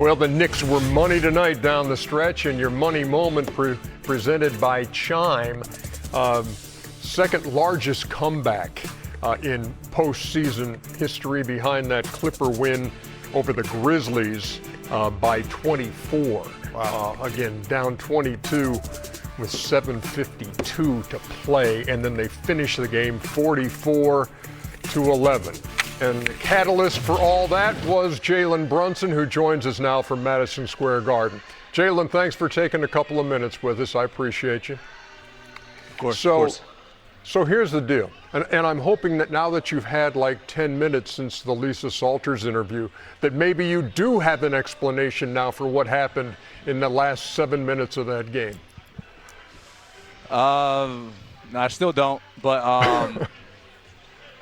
Well, the Knicks were money tonight down the stretch, and your money moment presented by Chime. Second largest comeback in postseason history behind that Clipper win over the Grizzlies by 24. Wow. Again, down 22 with 7:52 to play, and then they finish the game 44-11. And the catalyst for all that was Jalen Brunson, who joins us now from Madison Square Garden. Jalen, thanks for taking a couple of minutes with us. I appreciate you. Of course. So here's the deal. And I'm hoping that now that you've had like 10 minutes since the Lisa Salters interview, that maybe you do have an explanation now for what happened in the last 7 minutes of that game. No, I still don't, but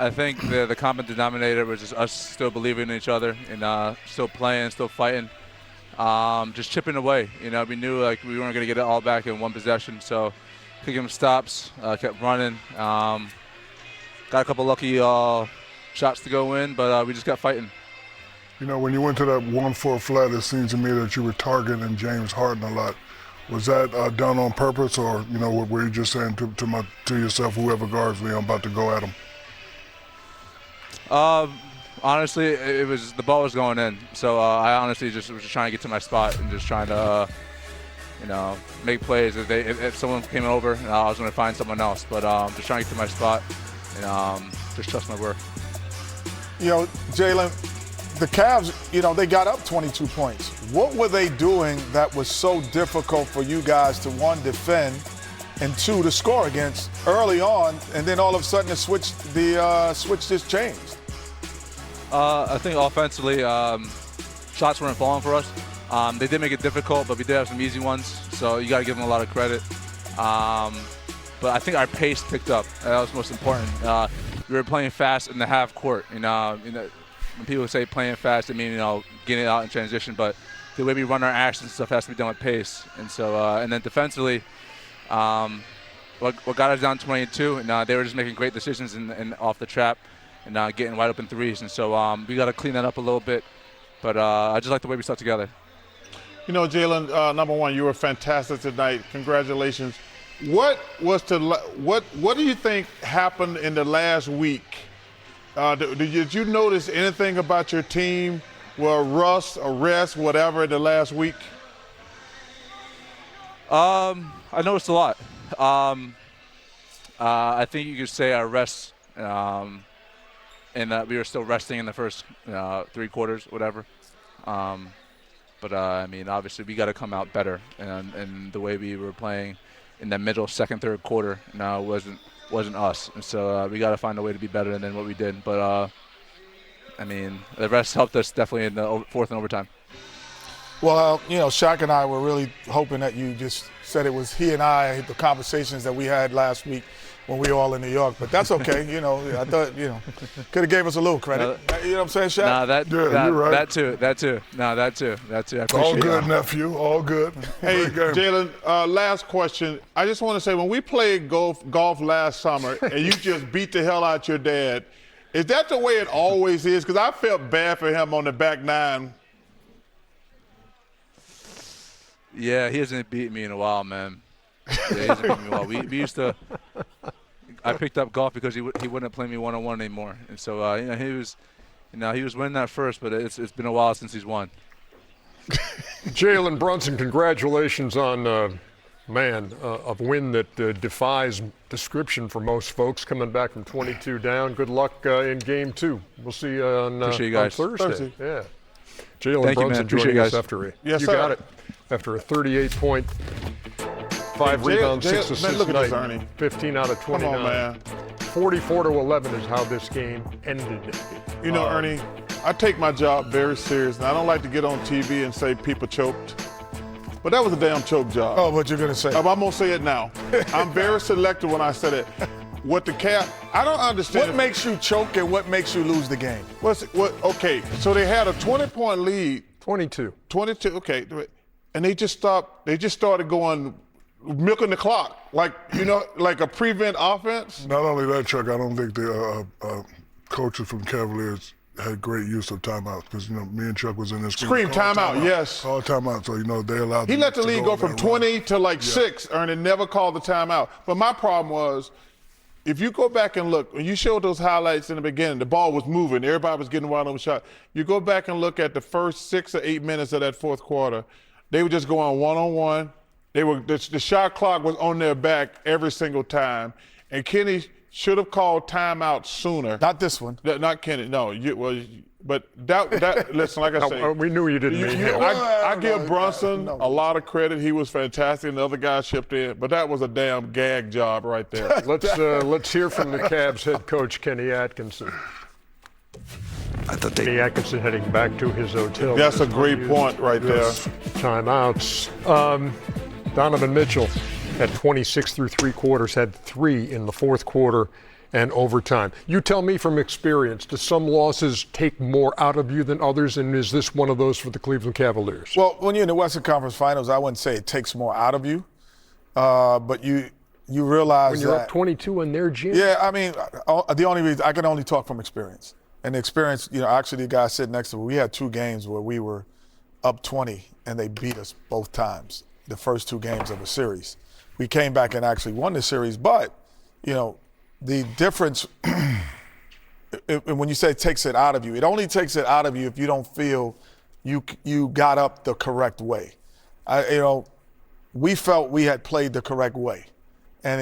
I think the common denominator was just us still believing in each other and still playing, still fighting, just chipping away. You know, we knew like we weren't going to get it all back in one possession, so could give them stops, kept running. Got a couple lucky shots to go in, but we just got fighting. You know, when you went to that 1-4 flat, it seems to me that you were targeting James Harden a lot. Was that done on purpose, or, you know, were you just saying to yourself, whoever guards me, I'm about to go at him? Honestly, it was the ball was going in, so I honestly just was trying to get to my spot and just trying to, you know, make plays. If someone came over, I was going to find someone else, but just trying to get to my spot and just trust my work. You know, Jalen, the Cavs, you know, they got up 22 points. What were they doing that was so difficult for you guys to, one, defend, and two, to score against early on, and then all of a sudden the switch just changed? I think offensively, shots weren't falling for us. They did make it difficult, but we did have some easy ones, so you got to give them a lot of credit. But I think our pace picked up. That was most important. We were playing fast in the half court. You know, when people say playing fast, I mean, you know, getting it out in transition, but the way we run our actions and stuff has to be done with pace. And so, and then defensively, what got us down 22, and they were just making great decisions and off the trap and getting wide open threes. And so we got to clean that up a little bit. But I just like the way we stuck together. You know, Jalen, number one, you were fantastic tonight. Congratulations. What do you think happened in the last week? Did you notice anything about your team, well, rust, arrest, whatever, in the last week? I noticed a lot. I think you could say our rest, and that we were still resting in the first 3 quarters, whatever. But I mean, obviously, we got to come out better, and the way we were playing in the middle, second, third quarter, wasn't us. And so we got to find a way to be better than what we did. But I mean, the rest helped us definitely in the fourth and overtime. Well, you know, Shaq and I were really hoping that you just said it was he and I, the conversations that we had last week when we were all in New York. But that's okay. You know, I thought, you know, could have gave us a little credit. You know what I'm saying, Shaq? You're right. That too. No, that too. I appreciate all good, nephew. All good. Hey, Jalen, last question. I just want to say, when we played golf last summer and you just beat the hell out your dad, is that the way it always is? Because I felt bad for him on the back nine. Yeah, he hasn't beaten me in a while, man. Yeah, he hasn't beaten me in a while. We used to – I picked up golf because he wouldn't play me one-on-one anymore. And so, you know, he was winning that first, but it's been a while since he's won. Jalen Brunson, congratulations on a win that defies description for most folks, coming back from 22 down. Good luck in Game 2. We'll see you on Thursday. Yeah. Jalen Brunson joining us after you got it. After a 38-point, 5 rebounds, 6 assists night, 15 out of 29. Come on, man. 44-11 is how this game ended. You know, Ernie, I take my job very serious, and I don't like to get on TV and say people choked. But that was a damn choke job. Oh, what you're going to say? I'm going to say it now. I'm very selective when I said it. I don't understand. What makes you choke and what makes you lose the game? Okay, so they had a 20-point lead. 22, okay. And they just stopped. They just started going, milking the clock, like a prevent offense. Not only that, Chuck, I don't think the coaches from Cavaliers had great use of timeouts because, me and Chuck was in this. Scream timeout, yes. Call timeout, so, they allowed. He let the league go from 20 to 6, and never called the timeout. But my problem was, if you go back and look, when you showed those highlights in the beginning, the ball was moving, everybody was getting wide open shot. You go back and look at the first 6 or 8 minutes of that fourth quarter, they were just going one-on-one. The shot clock was on their back every single time, and Kenny should have called timeout sooner. Not this one. Not Kenny. No, but that. Listen, like I say, we knew you didn't mean him. I give Brunson a lot of credit. He was fantastic, and the other guys chipped in. But that was a damn gag job right there. Let's hear from the Cavs head coach Kenny Atkinson. Kenny Atkinson heading back to his hotel. That's a great point right there. Timeouts. Donovan Mitchell at 26 through 3 quarters, had 3 in the fourth quarter and overtime. You tell me from experience, do some losses take more out of you than others, and is this one of those for the Cleveland Cavaliers? Well, when you're in the Western Conference Finals, I wouldn't say it takes more out of you, but you realize when you're up 22 in their gym. Yeah, I mean, the only reason I can only talk from experience, and the experience, actually the guy sitting next to me, we had 2 games where we were up 20 and they beat us both times, the first 2 games of a series. We came back and actually won the series, but, the difference, when you say it takes it out of you, it only takes it out of you if you don't feel you got up the correct way. We felt we had played the correct way, and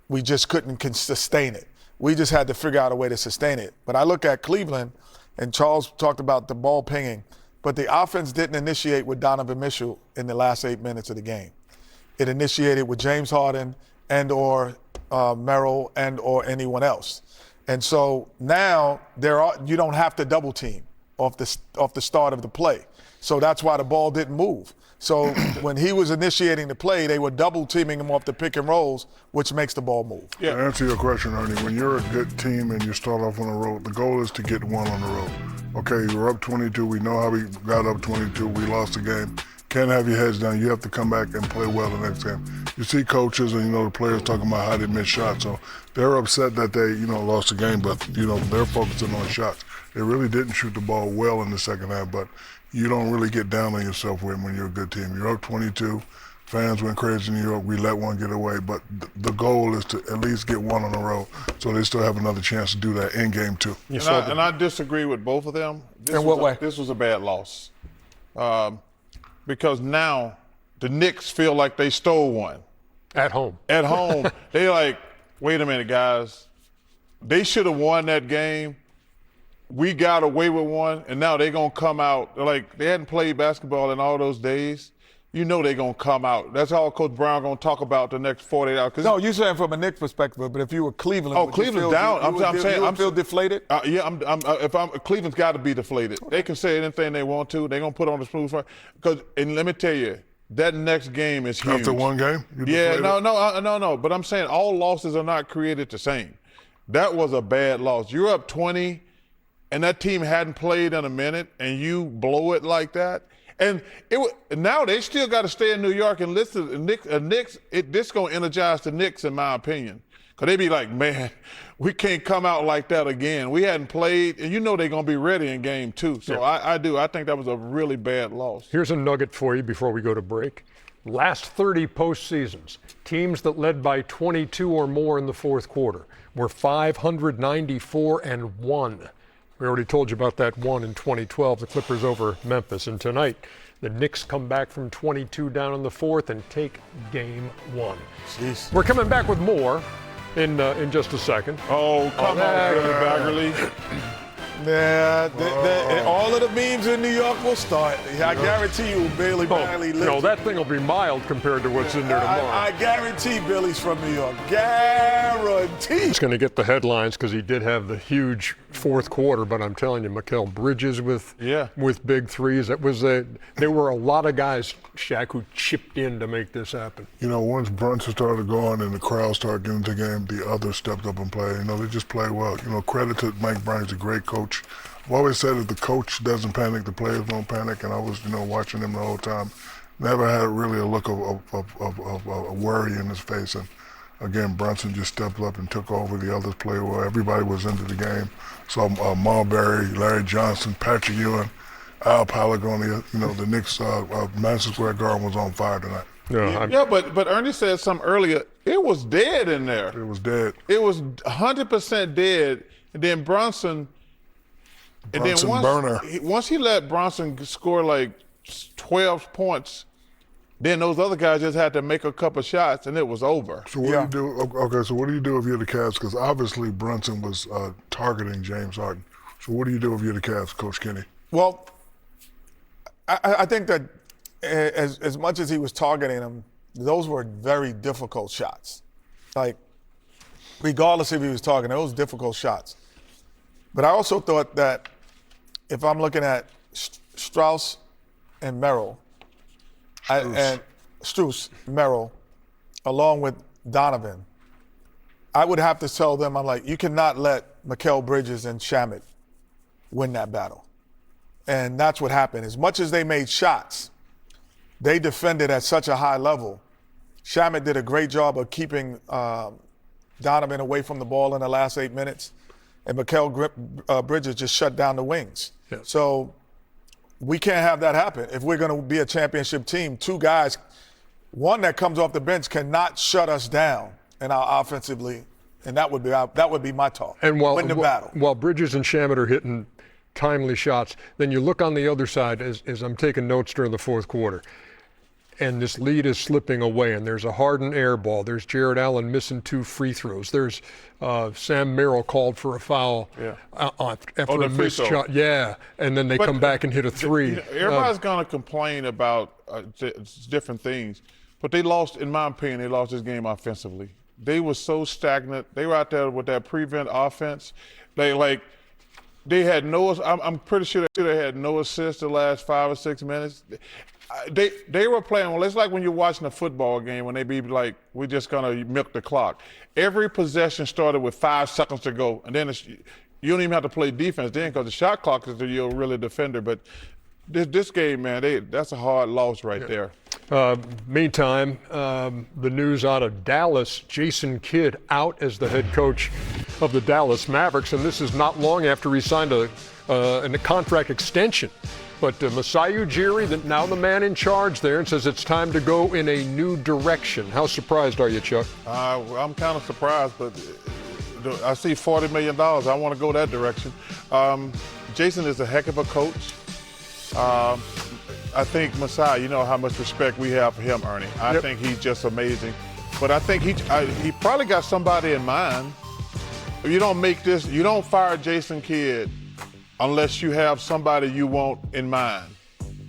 we just couldn't sustain it. We just had to figure out a way to sustain it. But I look at Cleveland, and Charles talked about the ball pinging, but the offense didn't initiate with Donovan Mitchell in the last 8 minutes of the game. It initiated with James Harden and or Merrill and or anyone else. And so now you don't have to double team off the start of the play. So that's why the ball didn't move. So when he was initiating the play, they were double teaming him off the pick and rolls, which makes the ball move. Yeah. To answer your question, Ernie, when you're a good team and you start off on the road, the goal is to get 1 on the road. Okay, you're up 22. We know how we got up 22. We lost the game. Can't have your heads down. You have to come back and play well the next game. You see coaches and, the players talking about how they miss shots. So they're upset that they, lost the game, but, they're focusing on shots. They really didn't shoot the ball well in the second half, but you don't really get down on yourself when you're a good team. You're up 22. Fans went crazy in New York. We let one get away, but the goal is to at least get 1 on the road, so they still have another chance to do that in game 2. And I disagree with both of them. In what way? This was a bad loss. Because now the Knicks feel like they stole one. At home. At home. They like, wait a minute, guys. They should have won that game. We got away with one, and now they're going to come out. Like, they hadn't played basketball in all those days. They're going to come out. That's all Coach Brown going to talk about the next 48 hours. No, you're saying from a Knicks perspective, but if you were Cleveland, Cleveland's down. I'm saying you feel deflated? Cleveland's got to be deflated. They can say anything they want to. They're going to put on the smooth front. And let me tell you, that next game is huge. After one game? Yeah, no. But I'm saying all losses are not created the same. That was a bad loss. You're up 20, and that team hadn't played in a minute, and you blow it like that. And now they still got to stay in New York and listen to the Knicks. This going to energize the Knicks, in my opinion. Because they be like, man, we can't come out like that again. We hadn't played, and they're going to be ready in game 2. So yeah. I think that was a really bad loss. Here's a nugget for you before we go to break. Last 30 postseasons, teams that led by 22 or more in the fourth quarter were 594-1. We already told you about that one in 2012, the Clippers over Memphis. And tonight, the Knicks come back from 22 down in the fourth and take game 1. Jeez. We're coming back with more in just a second. Oh, come on, Billy Bagley. Yeah, all of the memes in New York will start. I guarantee you, Billy Bagley lives. No, that thing will be mild compared to what's in there tomorrow. I guarantee Billy's from New York. Guarantee. He's going to get the headlines because he did have the huge fourth quarter, but I'm telling you, Mikal Bridges with big threes. There were a lot of guys, Shaq, who chipped in to make this happen. Once Brunson started going and the crowd started getting into the game, the others stepped up and played. They just played well. Credit to Mike Brown's a great coach. I've always said if the coach doesn't panic, the players don't panic, and I was, watching him the whole time. Never had really a look of worry in his face, and again, Brunson just stepped up and took over. The others played well. Everybody was into the game. So Marbury, Larry Johnson, Patrick Ewing, Al Palagonia, the Knicks Madison Square Garden was on fire tonight. Yeah, but Ernie said something earlier. It was dead in there. It was dead. It was 100% dead. And then Brunson burner. Once he let Brunson score like 12 points, then those other guys just had to make a couple shots, and it was over. So what do you do? Okay, so what do you do if you're the Cavs? Because obviously Brunson was targeting James Harden. So what do you do if you're the Cavs, Coach Kenny? Well, I think that as much as he was targeting him, those were very difficult shots. Like, regardless if he was targeting, those difficult shots. But I also thought that if I'm looking at Strauss and Merrill, Merrill, along with Donovan, I would have to tell them, I'm like, you cannot let Mikal Bridges and Shamet win that battle. And that's what happened. As much as they made shots, they defended at such a high level. Shamet did a great job of keeping Donovan away from the ball in the last 8 minutes, and Mikal Bridges just shut down the wings. Yeah. So we can't have that happen. If we're going to be a championship team, two guys, one that comes off the bench cannot shut us down in our offensively, and that would be my talk. And win the battle. While Bridges and Shamet are hitting timely shots, then you look on the other side as I'm taking notes during the fourth quarter, and this lead is slipping away, and there's a Harden air ball. There's Jared Allen missing 2 free throws. There's Sam Merrill called for a foul after a missed shot. Yeah, and then they come back and hit a 3. Everybody's going to complain about different things, but they lost, in my opinion, they lost this game offensively. They were so stagnant. They were out there with that prevent offense. They had no. I'm pretty sure they had no assists the last 5 or 6 minutes. They were playing well. It's like when you're watching a football game when they be like, we're just gonna milk the clock. Every possession started with 5 seconds to go, and then you don't even have to play defense then because the shot clock is you're really a defender. But this game, man, that's a hard loss right there. Meantime, the news out of Dallas: Jason Kidd out as the head coach of the Dallas Mavericks, and this is not long after he signed a contract extension. But Masai Ujiri, now the man in charge there, and says it's time to go in a new direction. How surprised are you, Chuck? I'm kind of surprised, but I see $40 million. I want to go that direction. Jason is a heck of a coach. I think Masai, you know how much respect we have for him, Ernie. I think he's just amazing. But I think he probably got somebody in mind. You don't fire Jason Kidd unless you have somebody you want in mind.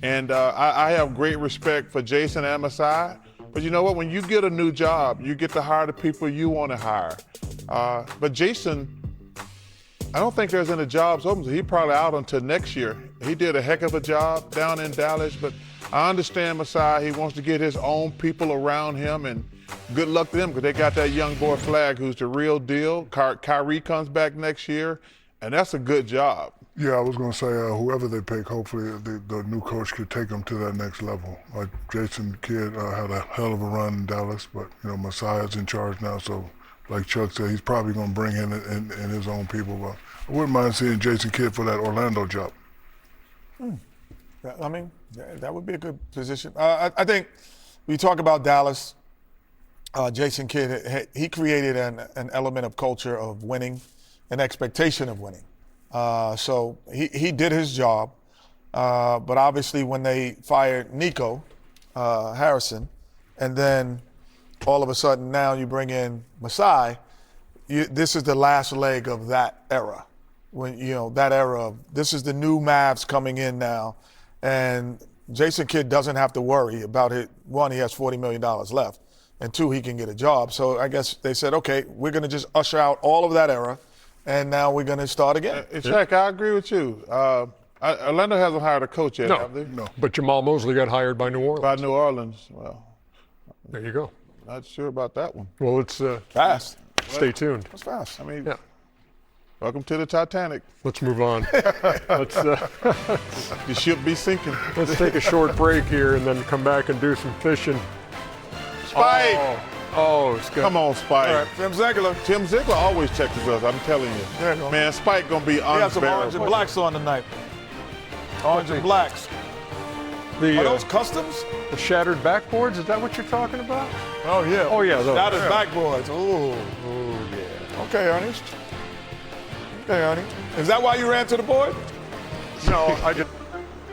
And I have great respect for Jason and Masai. But you know what? When you get a new job, you get to hire the people you want to hire. But Jason, I don't think there's any jobs open. So he's probably out until next year. He did a heck of a job down in Dallas. But I understand Masai. He wants to get his own people around him. And good luck to them because they got that young boy Flag who's the real deal. Kyrie comes back next year. And that's a good job. Yeah, I was going to say, whoever they pick, hopefully the new coach could take them to that next level. Like Jason Kidd had a hell of a run in Dallas, but Messiah's in charge now, so like Chuck said, he's probably going to bring in his own people. But I wouldn't mind seeing Jason Kidd for that Orlando job. I mean, that would be a good position. I think when you talk about Dallas, Jason Kidd, he created an element of culture of winning, an expectation of winning. So he did his job, but obviously when they fired Nico Harrison, and then all of a sudden now you bring in Masai, this is the last leg of that era. When that era of this is the new Mavs coming in now, and Jason Kidd doesn't have to worry about it. One, he has $40 million left, and 2, he can get a job. So I guess they said, okay, we're going to just usher out all of that era. And now we're going to start again. Shaq, I agree with you. Orlando hasn't hired a coach yet, have they? No. But Jamal Mosley got hired by New Orleans. By New Orleans. Well, there you go. Not sure about that one. Well, it's fast. Stay tuned. That's fast. I mean, welcome to the Titanic. Let's move on. The ship be sinking. Let's take a short break here and then come back and do some fishing. Spike! Oh. Oh, it's good. Come on, Spike. All right, Tim Ziegler. Tim Ziegler always checks us. I'm telling you. There you go. Man, Spike gonna be We have some orange and unbearable. blacks on tonight. Orange and blacks. Are those customs? The shattered backboards, is that what you're talking about? Oh, yeah. Oh, yeah, those. Shattered backboards. Ooh. Oh, yeah. Okay, Ernest. Okay, Ernie. Is that why you ran to the board? No, I just.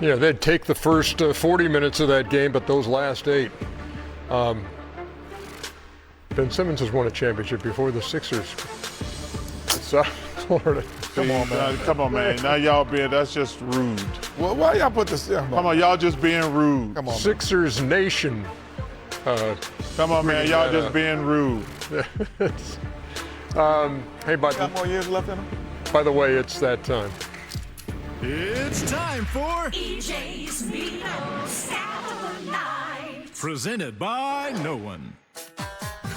Yeah, they'd take the first 40 minutes of that game, but those last 8. Ben Simmons has won a championship before the Sixers. South Florida. Come on, man. Come on, man. Now y'all that's just rude. Well, why y'all put this? Yeah, Come on, y'all just being rude. Come on, man. Sixers Nation. Come on, man. Y'all just being rude. Hey, Got more years left in them? by the way, it's that time. It's time for EJ's Meatball Satellite. Presented by No One.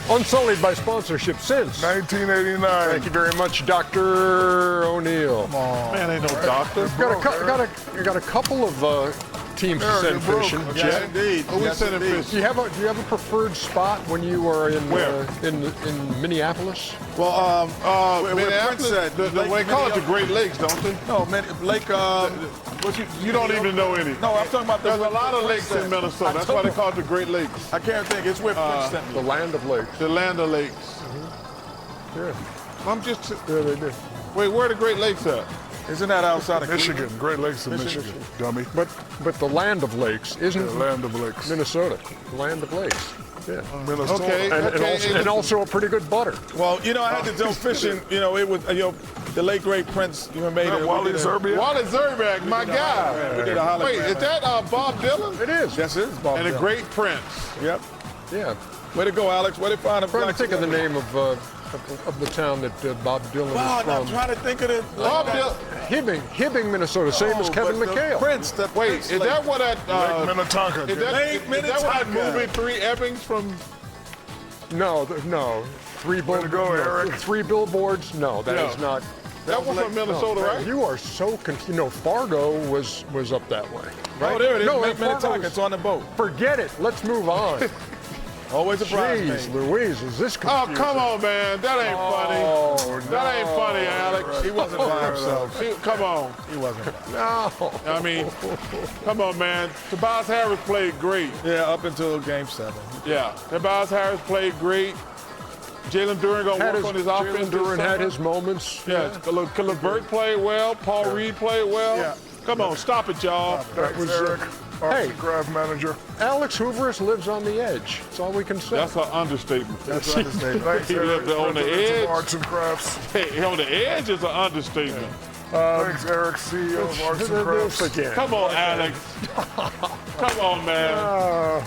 Unsullied by sponsorship since 1989. Thank you very much, Dr. O'Neill. Man, ain't no doctor. Got a couple of teams to send broke. fishing. Yes, Jet, indeed. Who we sending fish? do you have a preferred spot when you are in Where? in Minneapolis? Well, where Minneapolis, Prince said. they call it the Great Lakes, don't they? No, Lake. You don't even know any. No, I'm talking about the. There's a lot of lakes in Minnesota. That's why they call it the Great Lakes. I can't think. It's where Prince sent The me. land of lakes. The Land of Lakes. Yeah, I'm just. yeah, they do. Wait, where are the Great Lakes at? Isn't that outside of Michigan, Great Lakes in Michigan, dummy. But the land of lakes isn't The land of lakes. Minnesota. The land of lakes. Yeah. Minnesota. Okay. And also a pretty good butter. Well, I had to go fishing. It was the late great Prince. Made it. Wally Zerbiak. Wally Zerbiak, my guy. We did a hologram. Wait, is that Bob Dylan? It is. Yes, it is Bob And a Dylan. great Prince. Yep. Yeah. Way to go, Alex. Way to find a I'm trying to black think of the celebrity. name of the town that Bob Dylan Wow, is and I'm from. trying to think of it. Bob Dylan. Hibbing, Minnesota, same as Kevin but the McHale. Prince. The Wait, Prince is that what that? Lake Minnetonka. Is that, Lake is that what that Minnetonka. movie Three Ebbings from? No. Three Way to go, Eric. 3 billboards. No, that is not. That was from Minnesota, No, right? You are so confused. Fargo was up that way. Right? Oh, there it is. No, Lake Fargo Minnetonka. was- It's on the boat. Forget it. Let's move on. Always a surprise Jeez, me. Louise, is this Oh, confusing? come on, man. That ain't funny. Oh, That ain't funny, Alex. He wasn't by himself. Come on. He wasn't. no. I mean, come on, man. Tobias Harris played great. Yeah, up until Game 7. Yeah. Tobias Harris played great. Jalen Duran going to work on his offense. Jalen Duran this had summer. his moments. Yeah. Levert played well. Paul Reed played well. Yeah. Come on, stop it, y'all. Thanks, was, Eric. Arts hey. and craft manager. Alex Hooverus lives on the edge. That's all we can say. That's an understatement. That's understatement. Thanks, He Eric. lived on the President of edge. Arts and crafts. Hey, on the edge is an understatement. Thanks, Eric, CEO of Arts and This crafts. again. Come on, Alex. Come on, man.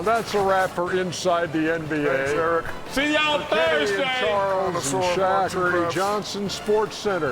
That's a wrap for Inside the NBA. Thanks, Eric. See y'all Kenny and Thursday. Charles and Dinosaur Shaq, Arts and Ernie Crafts. Johnson, Sports Center.